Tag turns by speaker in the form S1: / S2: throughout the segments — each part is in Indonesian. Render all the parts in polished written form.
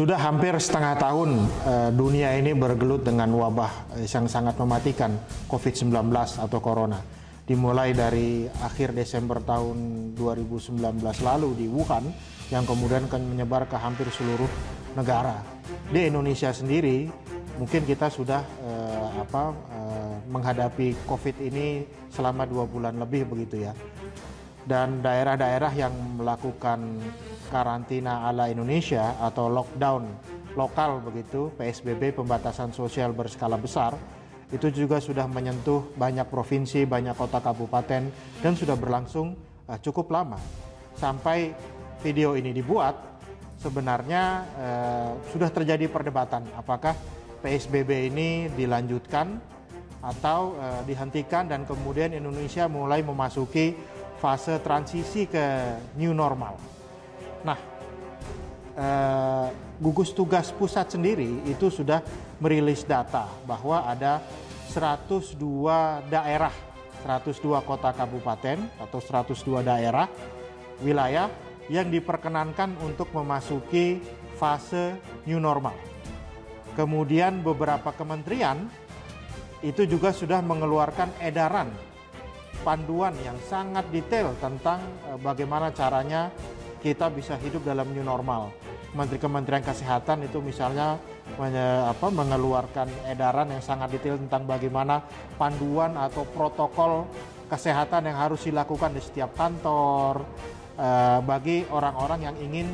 S1: Sudah hampir setengah tahun dunia ini bergelut dengan wabah yang sangat mematikan COVID-19 atau Corona. Dimulai dari akhir Desember tahun 2019 lalu di Wuhan, yang kemudian akan menyebar ke hampir seluruh negara. Di Indonesia sendiri, mungkin kita sudah menghadapi COVID ini selama 2 bulan lebih begitu ya. Dan daerah-daerah yang melakukan karantina ala Indonesia atau lockdown lokal begitu, PSBB, pembatasan sosial berskala besar, itu juga sudah menyentuh banyak provinsi, banyak kota kabupaten, dan sudah berlangsung cukup lama. Sampai video ini dibuat, sebenarnya sudah terjadi perdebatan apakah PSBB ini dilanjutkan atau dihentikan, dan kemudian Indonesia mulai memasuki fase transisi ke new normal. Nah, gugus tugas pusat sendiri itu sudah merilis data bahwa ada 102 daerah, 102 kota kabupaten atau 102 daerah wilayah yang diperkenankan untuk memasuki fase new normal. Kemudian beberapa kementerian itu juga sudah mengeluarkan edaran panduan yang sangat detail tentang bagaimana caranya kita bisa hidup dalam new normal. Kementerian Kesehatan itu misalnya mengeluarkan edaran yang sangat detail tentang bagaimana panduan atau protokol kesehatan yang harus dilakukan di setiap kantor, bagi orang-orang yang ingin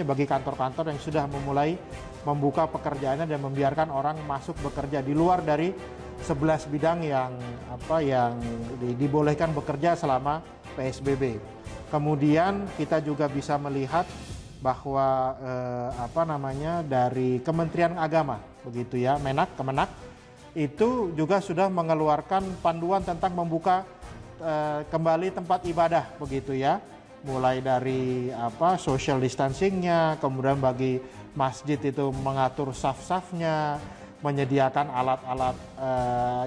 S1: bagi kantor-kantor yang sudah memulai membuka pekerjaannya dan membiarkan orang masuk bekerja di luar dari 11 bidang yang dibolehkan bekerja selama PSBB. Kemudian kita juga bisa melihat bahwa dari Kementerian Agama begitu ya, Kemenak itu juga sudah mengeluarkan panduan tentang membuka kembali tempat ibadah begitu ya. Mulai dari social distancingnya, kemudian bagi masjid itu mengatur saf-safnya, menyediakan alat-alat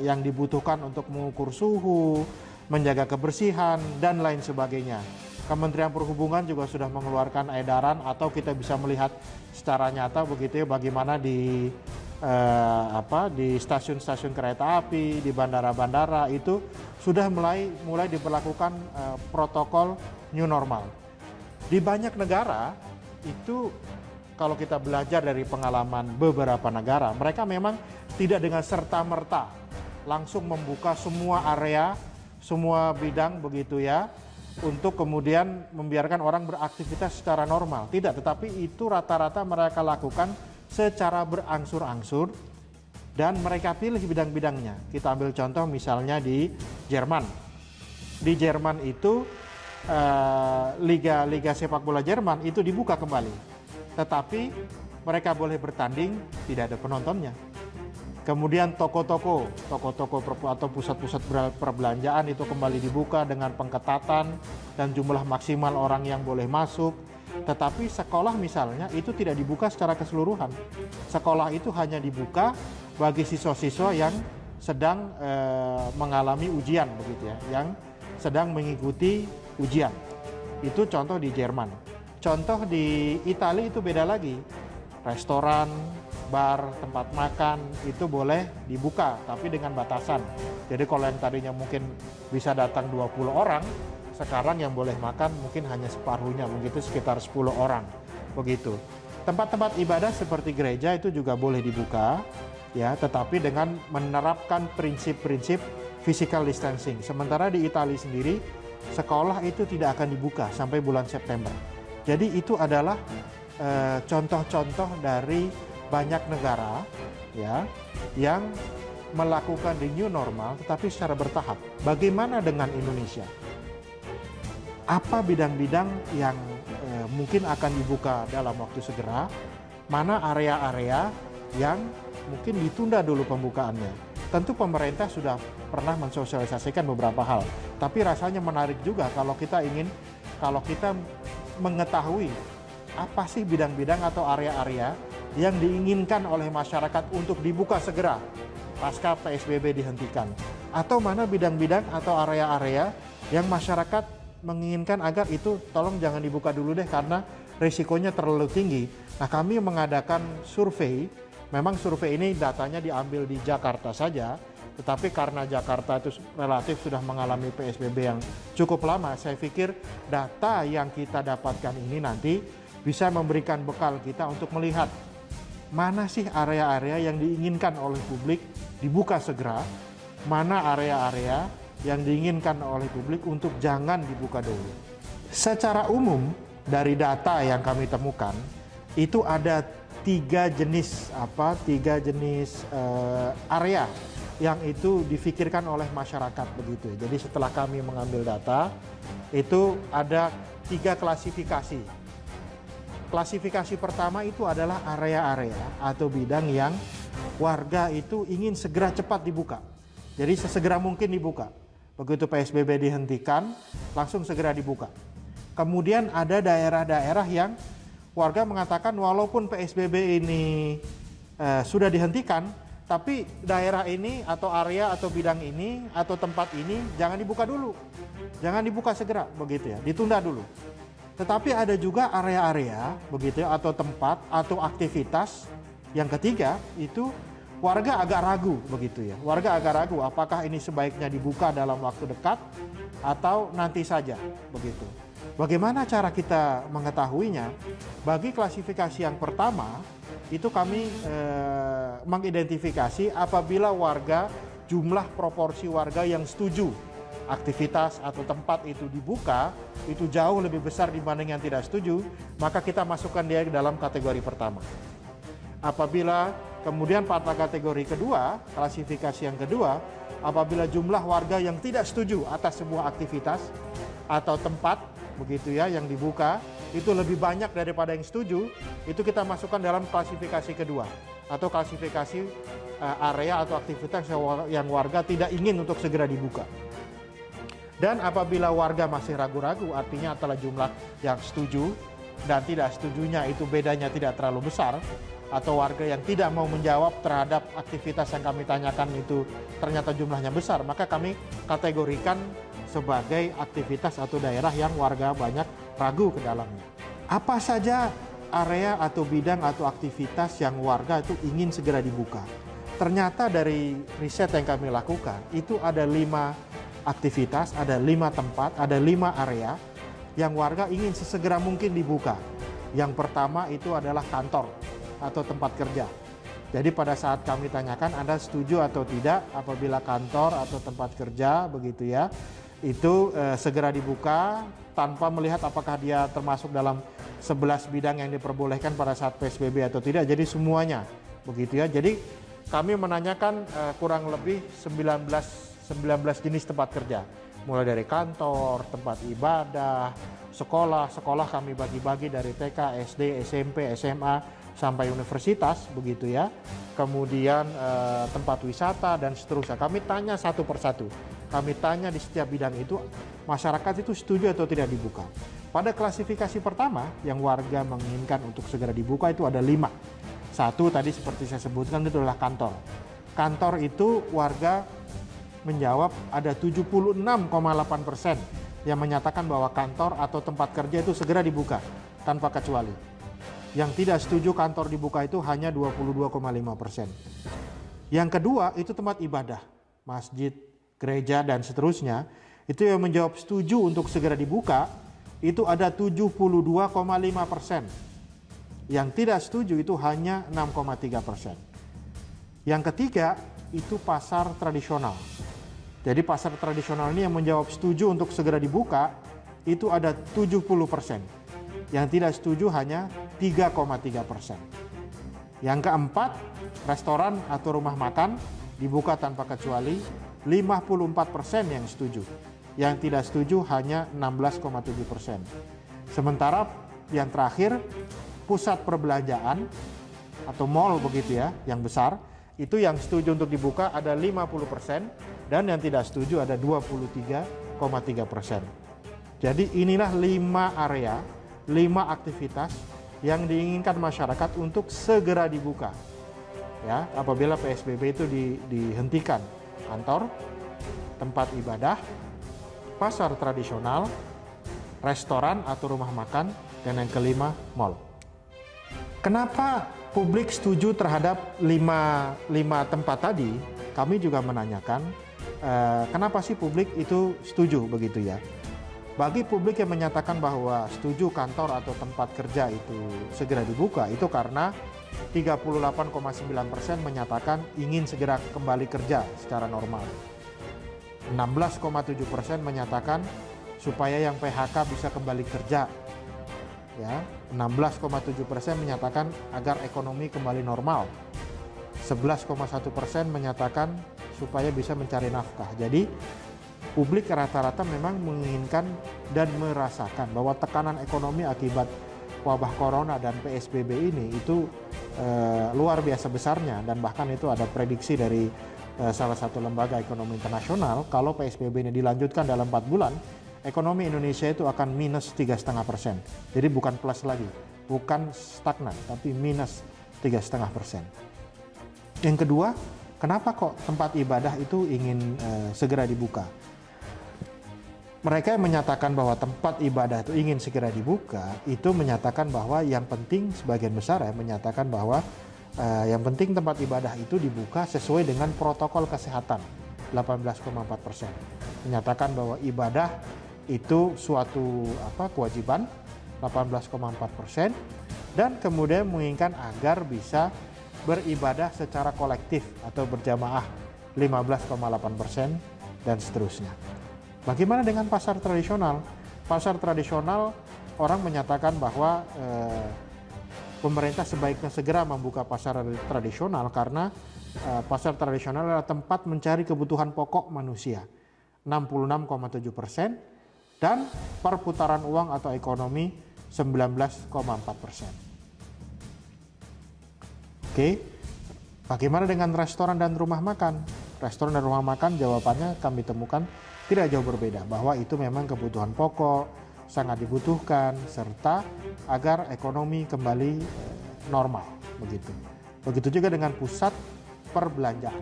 S1: yang dibutuhkan untuk mengukur suhu, menjaga kebersihan, dan lain sebagainya. Kementerian Perhubungan juga sudah mengeluarkan edaran, atau kita bisa melihat secara nyata begitu ya, bagaimana di stasiun-stasiun kereta api, di bandara-bandara itu sudah mulai diberlakukan protokol new normal. Di banyak negara itu, kalau kita belajar dari pengalaman beberapa negara, mereka memang tidak dengan serta-merta langsung membuka semua area, semua bidang begitu ya, untuk kemudian membiarkan orang beraktivitas secara normal. Tidak, tetapi itu rata-rata mereka lakukan secara berangsur-angsur dan mereka pilih bidang-bidangnya. Kita ambil contoh misalnya di Jerman. Di Jerman itu liga sepak bola Jerman itu dibuka kembali. Tetapi mereka boleh bertanding, tidak ada penontonnya. Kemudian toko-toko atau pusat-pusat perbelanjaan itu kembali dibuka dengan pengetatan dan jumlah maksimal orang yang boleh masuk. Tetapi sekolah misalnya itu tidak dibuka secara keseluruhan. Sekolah itu hanya dibuka bagi siswa-siswa yang sedang mengalami ujian begitu ya, yang sedang mengikuti ujian. Itu contoh di Jerman. Contoh di Italia itu beda lagi. Restoran, bar, tempat makan itu boleh dibuka tapi dengan batasan. Jadi kalau yang tadinya mungkin bisa datang 20 orang, sekarang yang boleh makan mungkin hanya separuhnya, begitu sekitar 10 orang. Begitu. Tempat-tempat ibadah seperti gereja itu juga boleh dibuka ya, tetapi dengan menerapkan prinsip-prinsip physical distancing. Sementara di Italia sendiri sekolah itu tidak akan dibuka sampai bulan September. Jadi itu adalah contoh-contoh dari banyak negara ya yang melakukan the new normal tetapi secara bertahap. Bagaimana dengan Indonesia? Apa bidang-bidang yang mungkin akan dibuka dalam waktu segera? Mana area-area yang mungkin ditunda dulu pembukaannya? Tentu pemerintah sudah pernah mensosialisasikan beberapa hal, tapi rasanya menarik juga kalau kita mengetahui apa sih bidang-bidang atau area-area yang diinginkan oleh masyarakat untuk dibuka segera pasca PSBB dihentikan, atau mana bidang-bidang atau area-area yang masyarakat menginginkan agar itu tolong jangan dibuka dulu deh karena risikonya terlalu tinggi. Nah, kami mengadakan survei. Memang survei ini datanya diambil di Jakarta saja, tetapi karena Jakarta itu relatif sudah mengalami PSBB yang cukup lama, saya pikir data yang kita dapatkan ini nanti bisa memberikan bekal kita untuk melihat mana sih area-area yang diinginkan oleh publik dibuka segera, mana area-area yang diinginkan oleh publik untuk jangan dibuka dulu. Secara umum dari data yang kami temukan itu ada tiga jenis area yang itu difikirkan oleh masyarakat begitu. Jadi setelah kami mengambil data itu ada 3 klasifikasi. Klasifikasi pertama itu adalah area-area atau bidang yang warga itu ingin segera cepat dibuka. Jadi sesegera mungkin dibuka. Begitu PSBB dihentikan, langsung segera dibuka. Kemudian ada daerah-daerah yang warga mengatakan walaupun PSBB ini sudah dihentikan, tapi daerah ini atau area atau bidang ini atau tempat ini jangan dibuka dulu. Jangan dibuka segera begitu ya, ditunda dulu. Tetapi ada juga area-area begitu ya, atau tempat atau aktivitas yang ketiga itu warga agak ragu begitu ya. Warga agak ragu apakah ini sebaiknya dibuka dalam waktu dekat atau nanti saja begitu. Bagaimana cara kita mengetahuinya? Bagi klasifikasi yang pertama, itu kami mengidentifikasi apabila warga, jumlah proporsi warga yang setuju aktivitas atau tempat itu dibuka, itu jauh lebih besar dibanding yang tidak setuju, maka kita masukkan dia ke dalam kategori pertama. Apabila kemudian pada kategori kedua, klasifikasi yang kedua, apabila jumlah warga yang tidak setuju atas sebuah aktivitas atau tempat, begitu ya, yang dibuka itu lebih banyak daripada yang setuju, itu kita masukkan dalam klasifikasi kedua atau klasifikasi area atau aktivitas yang warga tidak ingin untuk segera dibuka. Dan apabila warga masih ragu-ragu, artinya adalah jumlah yang setuju dan tidak setujunya itu bedanya tidak terlalu besar, atau warga yang tidak mau menjawab terhadap aktivitas yang kami tanyakan itu ternyata jumlahnya besar, maka kami kategorikan sebagai aktivitas atau daerah yang warga banyak ragu ke dalamnya. Apa saja area atau bidang atau aktivitas yang warga itu ingin segera dibuka? Ternyata dari riset yang kami lakukan, itu ada 5 aktivitas, ada 5 tempat, ada 5 area yang warga ingin sesegera mungkin dibuka. Yang pertama itu adalah kantor atau tempat kerja. Jadi pada saat kami tanyakan Anda setuju atau tidak apabila kantor atau tempat kerja begitu ya, itu segera dibuka tanpa melihat apakah dia termasuk dalam 11 bidang yang diperbolehkan pada saat PSBB atau tidak. Jadi semuanya begitu ya. Jadi kami menanyakan kurang lebih 19 jenis tempat kerja. Mulai dari kantor, tempat ibadah, sekolah kami bagi-bagi dari TK, SD, SMP, SMA sampai universitas begitu ya. Kemudian tempat wisata dan seterusnya. Kami tanya satu persatu. Kami tanya di setiap bidang itu masyarakat itu setuju atau tidak dibuka. Pada klasifikasi pertama yang warga menginginkan untuk segera dibuka itu ada 5. Satu tadi seperti saya sebutkan itu adalah kantor. Kantor itu warga menjawab ada 76,8% yang menyatakan bahwa kantor atau tempat kerja itu segera dibuka tanpa kecuali. Yang tidak setuju kantor dibuka itu hanya 22,5%. Yang kedua itu tempat ibadah, masjid, gereja dan seterusnya. Itu yang menjawab setuju untuk segera dibuka itu ada 72,5%. Yang tidak setuju itu hanya 6,3%. Yang ketiga itu pasar tradisional. Jadi pasar tradisional ini yang menjawab setuju untuk segera dibuka itu ada 70%. Yang tidak setuju hanya 3,3%. Yang keempat, restoran atau rumah makan dibuka tanpa kecuali 54% yang setuju. Yang tidak setuju hanya 16,7%. Sementara yang terakhir, pusat perbelanjaan atau mall begitu ya, yang besar, itu yang setuju untuk dibuka ada 50% dan yang tidak setuju ada 23,3%. Jadi inilah 5 area, 5 aktivitas yang diinginkan masyarakat untuk segera dibuka. Ya, apabila PSBB itu dihentikan. Kantor, tempat ibadah, pasar tradisional, restoran atau rumah makan, Dan yang kelima, mal. Kenapa publik setuju terhadap lima tempat tadi? Kami juga menanyakan, kenapa sih publik itu setuju begitu ya? Bagi publik yang menyatakan bahwa setuju kantor atau tempat kerja itu segera dibuka, itu karena 38,9% menyatakan ingin segera kembali kerja secara normal. 16,7% menyatakan supaya yang PHK bisa kembali kerja. Ya, 16,7% menyatakan agar ekonomi kembali normal. 11,1% menyatakan supaya bisa mencari nafkah. Jadi publik rata-rata memang menginginkan dan merasakan bahwa tekanan ekonomi akibat wabah corona dan PSBB ini itu luar biasa besarnya, dan bahkan itu ada prediksi dari salah satu lembaga ekonomi internasional, kalau PSBB ini dilanjutkan dalam 4 bulan, ekonomi Indonesia itu akan minus 3,5%. Jadi bukan plus lagi, bukan stagnan, tapi minus 3,5%. Yang kedua, kenapa kok tempat ibadah itu ingin segera dibuka? Mereka yang menyatakan bahwa tempat ibadah itu ingin segera dibuka, itu menyatakan bahwa yang penting, sebagian besar ya, menyatakan bahwa yang penting tempat ibadah itu dibuka sesuai dengan protokol kesehatan, 18,4%. Menyatakan bahwa ibadah itu suatu kewajiban, 18,4%, dan kemudian menginginkan agar bisa beribadah secara kolektif atau berjamaah, 15,8%, dan seterusnya. Bagaimana dengan pasar tradisional? Pasar tradisional, orang menyatakan bahwa pemerintah sebaiknya segera membuka pasar tradisional karena pasar tradisional adalah tempat mencari kebutuhan pokok manusia, 66,7%, dan perputaran uang atau ekonomi 19,4%. Oke, bagaimana dengan restoran dan rumah makan? Restoran dan rumah makan, jawabannya kami temukan tidak jauh berbeda, bahwa itu memang kebutuhan pokok, sangat dibutuhkan, serta agar ekonomi kembali normal, begitu. Begitu juga dengan pusat perbelanjaan.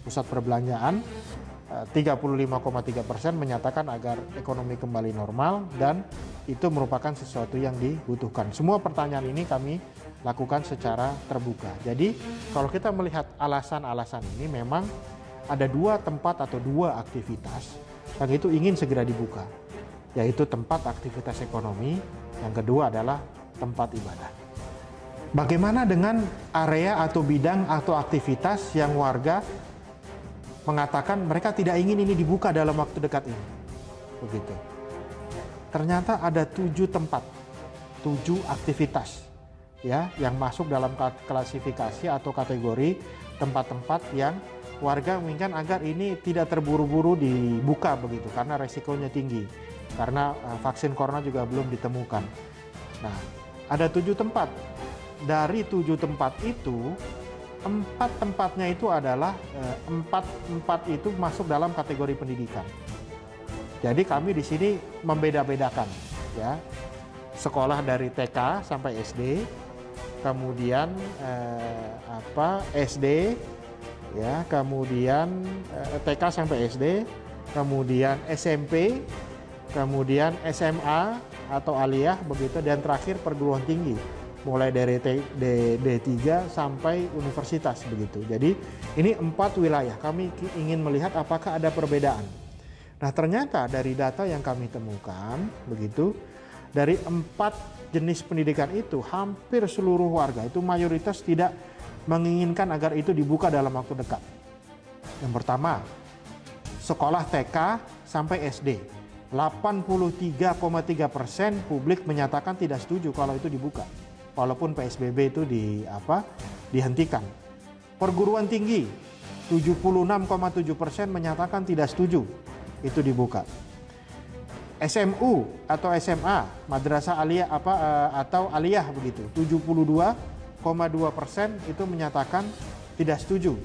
S1: Pusat perbelanjaan 35,3% menyatakan agar ekonomi kembali normal, dan itu merupakan sesuatu yang dibutuhkan. Semua pertanyaan ini kami lakukan secara terbuka. Jadi kalau kita melihat alasan-alasan ini, memang ada 2 tempat atau 2 aktivitas yang itu ingin segera dibuka, yaitu tempat aktivitas ekonomi, yang kedua adalah tempat ibadah. Bagaimana dengan area atau bidang atau aktivitas yang warga mengatakan mereka tidak ingin ini dibuka dalam waktu dekat ini? Begitu. Ternyata ada 7 tempat, 7 aktivitas ya yang masuk dalam klasifikasi atau kategori tempat-tempat yang warga menginginkan agar ini tidak terburu-buru dibuka begitu, karena resikonya tinggi, karena vaksin corona juga belum ditemukan. Nah, ada 7 tempat. Dari 7 tempat itu, 4 tempatnya itu adalah 4 itu masuk dalam kategori pendidikan. Jadi kami di sini membeda-bedakan ya. Sekolah dari TK sampai SD, kemudian SD ya, kemudian TK sampai SD, kemudian SMP, kemudian SMA atau aliyah begitu, dan terakhir perguruan tinggi mulai dari D3 sampai universitas begitu. Jadi ini 4 wilayah. Kami ingin melihat apakah ada perbedaan. Nah, ternyata dari data yang kami temukan begitu, dari 4 jenis pendidikan itu hampir seluruh warga itu mayoritas tidak menginginkan agar itu dibuka dalam waktu dekat. Yang pertama, sekolah TK sampai SD. 83,3% publik menyatakan tidak setuju kalau itu dibuka, walaupun PSBB itu dihentikan. Perguruan tinggi, 76,7% menyatakan tidak setuju itu dibuka. SMU atau SMA, madrasah aliyah atau aliyah begitu, 72,2% itu menyatakan tidak setuju.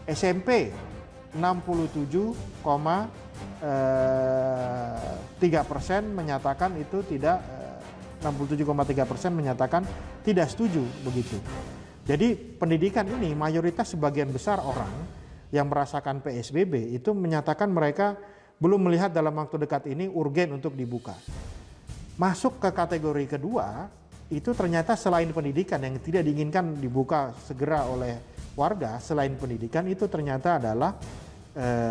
S1: SMP 67,3% menyatakan itu tidak, 67,3% menyatakan tidak setuju begitu. Jadi pendidikan ini mayoritas sebagian besar orang yang merasakan PSBB itu menyatakan mereka belum melihat dalam waktu dekat ini urgen untuk dibuka. Masuk ke kategori kedua, itu ternyata selain pendidikan yang tidak diinginkan dibuka segera oleh warga, selain pendidikan itu ternyata adalah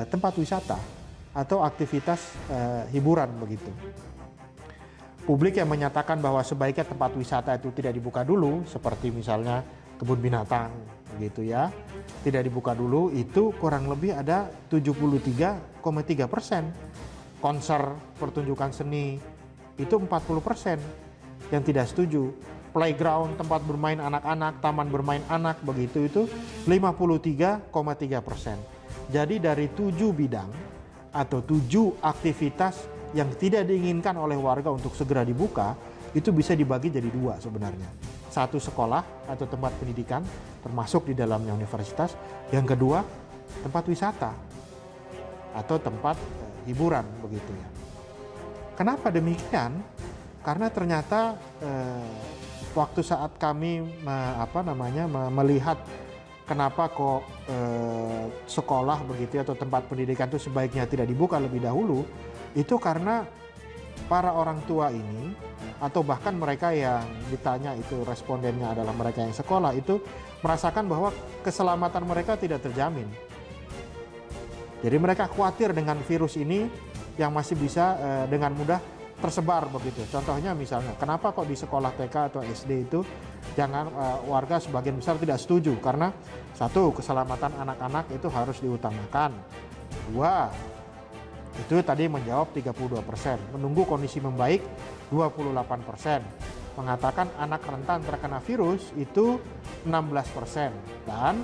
S1: tempat wisata atau aktivitas hiburan begitu. Publik yang menyatakan bahwa sebaiknya tempat wisata itu tidak dibuka dulu, seperti misalnya kebun binatang, begitu ya, tidak dibuka dulu, itu kurang lebih ada 73,3%. Konser, pertunjukan seni, itu 40% yang tidak setuju. Playground, tempat bermain anak-anak, taman bermain anak, begitu itu 53,3%. Jadi dari 7 bidang atau 7 aktivitas yang tidak diinginkan oleh warga untuk segera dibuka, itu bisa dibagi jadi 2 sebenarnya. Satu, sekolah atau tempat pendidikan, termasuk di dalamnya universitas. Yang kedua, tempat wisata atau tempat hiburan, begitu ya. Kenapa demikian? Karena ternyata waktu saat kami melihat kenapa kok sekolah begitu atau tempat pendidikan itu sebaiknya tidak dibuka lebih dahulu, itu karena para orang tua ini atau bahkan mereka yang ditanya itu respondennya adalah mereka yang sekolah, itu merasakan bahwa keselamatan mereka tidak terjamin. Jadi mereka khawatir dengan virus ini yang masih bisa dengan mudah tersebar begitu. Contohnya misalnya, kenapa kok di sekolah TK atau SD itu jangan warga sebagian besar tidak setuju, karena satu, keselamatan anak-anak itu harus diutamakan. Dua, itu tadi menjawab 32%, menunggu kondisi membaik 28%, mengatakan anak rentan terkena virus itu 16%, dan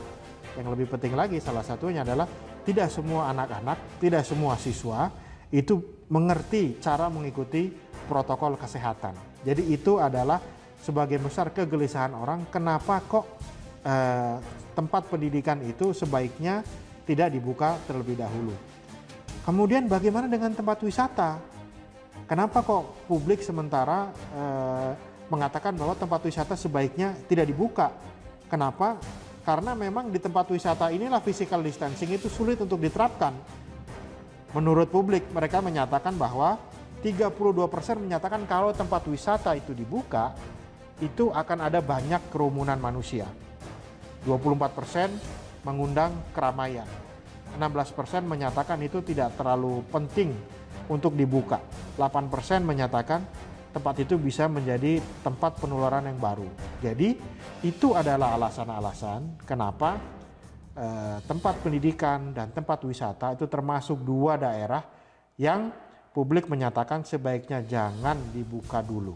S1: yang lebih penting lagi salah satunya adalah tidak semua anak-anak, tidak semua siswa itu mengerti cara mengikuti protokol kesehatan. Jadi itu adalah sebagian besar kegelisahan orang, kenapa kok tempat pendidikan itu sebaiknya tidak dibuka terlebih dahulu. Kemudian bagaimana dengan tempat wisata? Kenapa kok publik sementara mengatakan bahwa tempat wisata sebaiknya tidak dibuka? Kenapa? Karena memang di tempat wisata inilah physical distancing itu sulit untuk diterapkan. Menurut publik, mereka menyatakan bahwa 32% menyatakan kalau tempat wisata itu dibuka, itu akan ada banyak kerumunan manusia. 24% mengundang keramaian. 16% menyatakan itu tidak terlalu penting untuk dibuka. 8% menyatakan tempat itu bisa menjadi tempat penularan yang baru. Jadi itu adalah alasan-alasan kenapa tempat pendidikan dan tempat wisata itu termasuk 2 daerah yang publik menyatakan sebaiknya jangan dibuka dulu.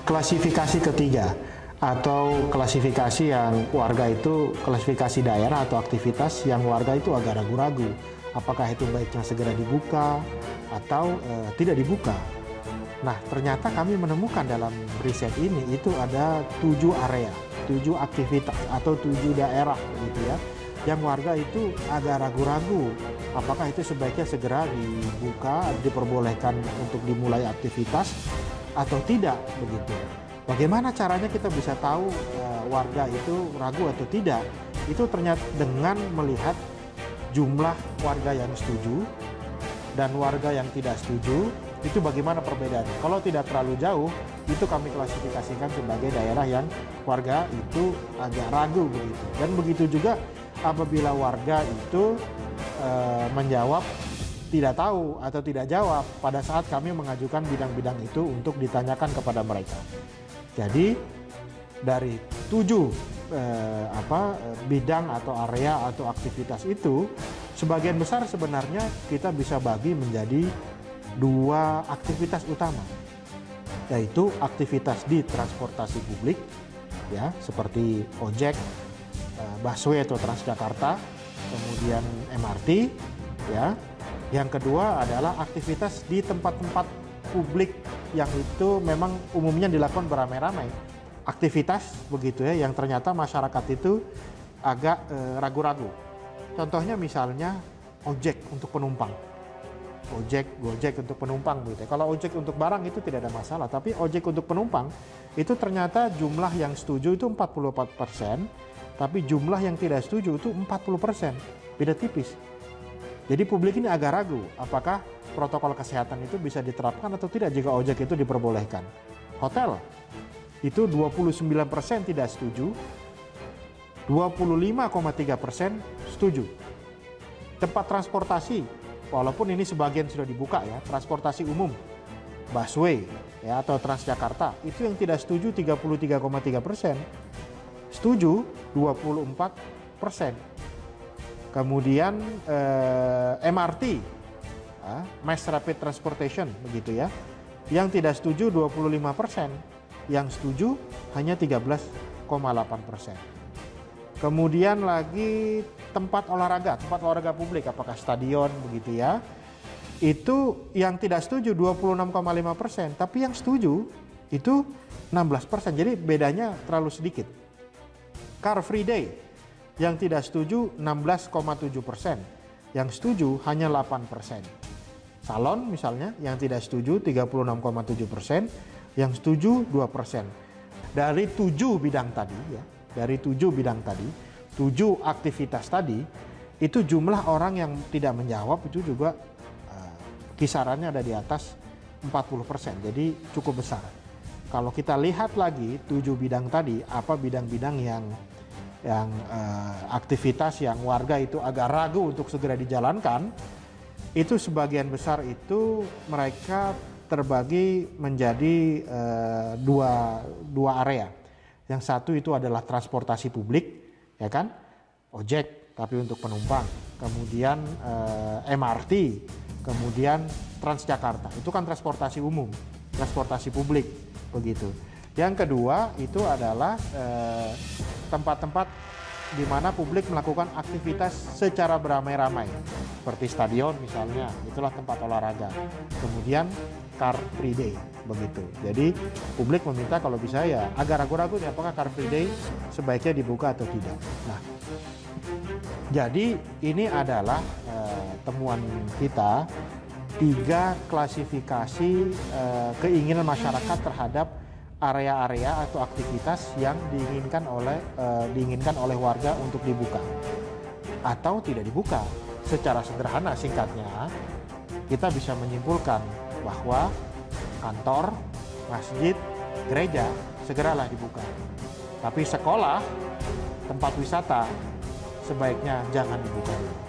S1: Klasifikasi ketiga atau klasifikasi yang warga itu, klasifikasi daerah atau aktivitas yang warga itu agak ragu-ragu apakah itu baiknya segera dibuka atau tidak dibuka. Nah, ternyata kami menemukan dalam riset ini itu ada 7 area, 7 aktivitas atau 7 daerah gitu ya, yang warga itu agak ragu-ragu apakah itu sebaiknya segera dibuka, diperbolehkan untuk dimulai aktivitas atau tidak begitu. Bagaimana caranya kita bisa tahu warga itu ragu atau tidak? Itu ternyata dengan melihat jumlah warga yang setuju dan warga yang tidak setuju, itu bagaimana perbedaannya. Kalau tidak terlalu jauh, itu kami klasifikasikan sebagai daerah yang warga itu agak ragu begitu. Dan begitu juga apabila warga itu menjawab tidak tahu atau tidak jawab pada saat kami mengajukan bidang-bidang itu untuk ditanyakan kepada mereka. Jadi dari 7 bidang atau area atau aktivitas itu, sebagian besar sebenarnya kita bisa bagi menjadi 2 aktivitas utama, yaitu aktivitas di transportasi publik, ya seperti ojek, busway atau Transjakarta, kemudian MRT, ya. Yang kedua adalah aktivitas di tempat-tempat publik yang itu memang umumnya dilakukan beramai-ramai. Aktivitas begitu ya, yang ternyata masyarakat itu agak ragu-ragu. Contohnya misalnya ojek untuk penumpang. Gojek untuk penumpang begitu ya. Kalau ojek untuk barang itu tidak ada masalah, tapi ojek untuk penumpang itu ternyata jumlah yang setuju itu 44%, tapi jumlah yang tidak setuju itu 40%. Beda tipis. Jadi publik ini agak ragu apakah protokol kesehatan itu bisa diterapkan atau tidak jika ojek itu diperbolehkan. Hotel itu 29% tidak setuju, 25,3% setuju. Tempat transportasi, walaupun ini sebagian sudah dibuka ya, transportasi umum, busway ya atau Transjakarta, itu yang tidak setuju 33,3%, setuju 24%. Kemudian MRT, Mass Rapid Transportation begitu ya, yang tidak setuju 25%, yang setuju hanya 13,8%. Kemudian lagi tempat olahraga publik, apakah stadion begitu ya, itu yang tidak setuju 26,5%, tapi yang setuju itu 16%, jadi bedanya terlalu sedikit. Car Free Day, yang tidak setuju 16,7%, yang setuju hanya 8%. Salon misalnya, yang tidak setuju 36,7%, yang setuju 2%. Dari 7 bidang tadi ya, dari 7 bidang tadi, 7 aktivitas tadi, itu jumlah orang yang tidak menjawab itu juga kisarannya ada di atas 40%, jadi cukup besar. Kalau kita lihat lagi 7 bidang tadi, apa bidang-bidang yang aktivitas yang warga itu agak ragu untuk segera dijalankan, itu sebagian besar itu mereka terbagi menjadi dua area. Yang satu itu adalah transportasi publik, ya kan, ojek tapi untuk penumpang, kemudian MRT, kemudian Transjakarta, itu kan transportasi umum, transportasi publik begitu. Yang kedua itu adalah tempat-tempat di mana publik melakukan aktivitas secara beramai-ramai, seperti stadion misalnya, itulah tempat olahraga. Kemudian Car Free Day begitu. Jadi publik meminta kalau bisa ya agak ragu-ragu nih apakah Car Free Day sebaiknya dibuka atau tidak. Nah, jadi ini adalah temuan kita, 3 klasifikasi keinginan masyarakat terhadap area-area atau aktivitas yang diinginkan oleh warga untuk dibuka atau tidak dibuka. Secara sederhana singkatnya, kita bisa menyimpulkan bahwa kantor, masjid, gereja segeralah dibuka. Tapi sekolah, tempat wisata sebaiknya jangan dibuka dulu.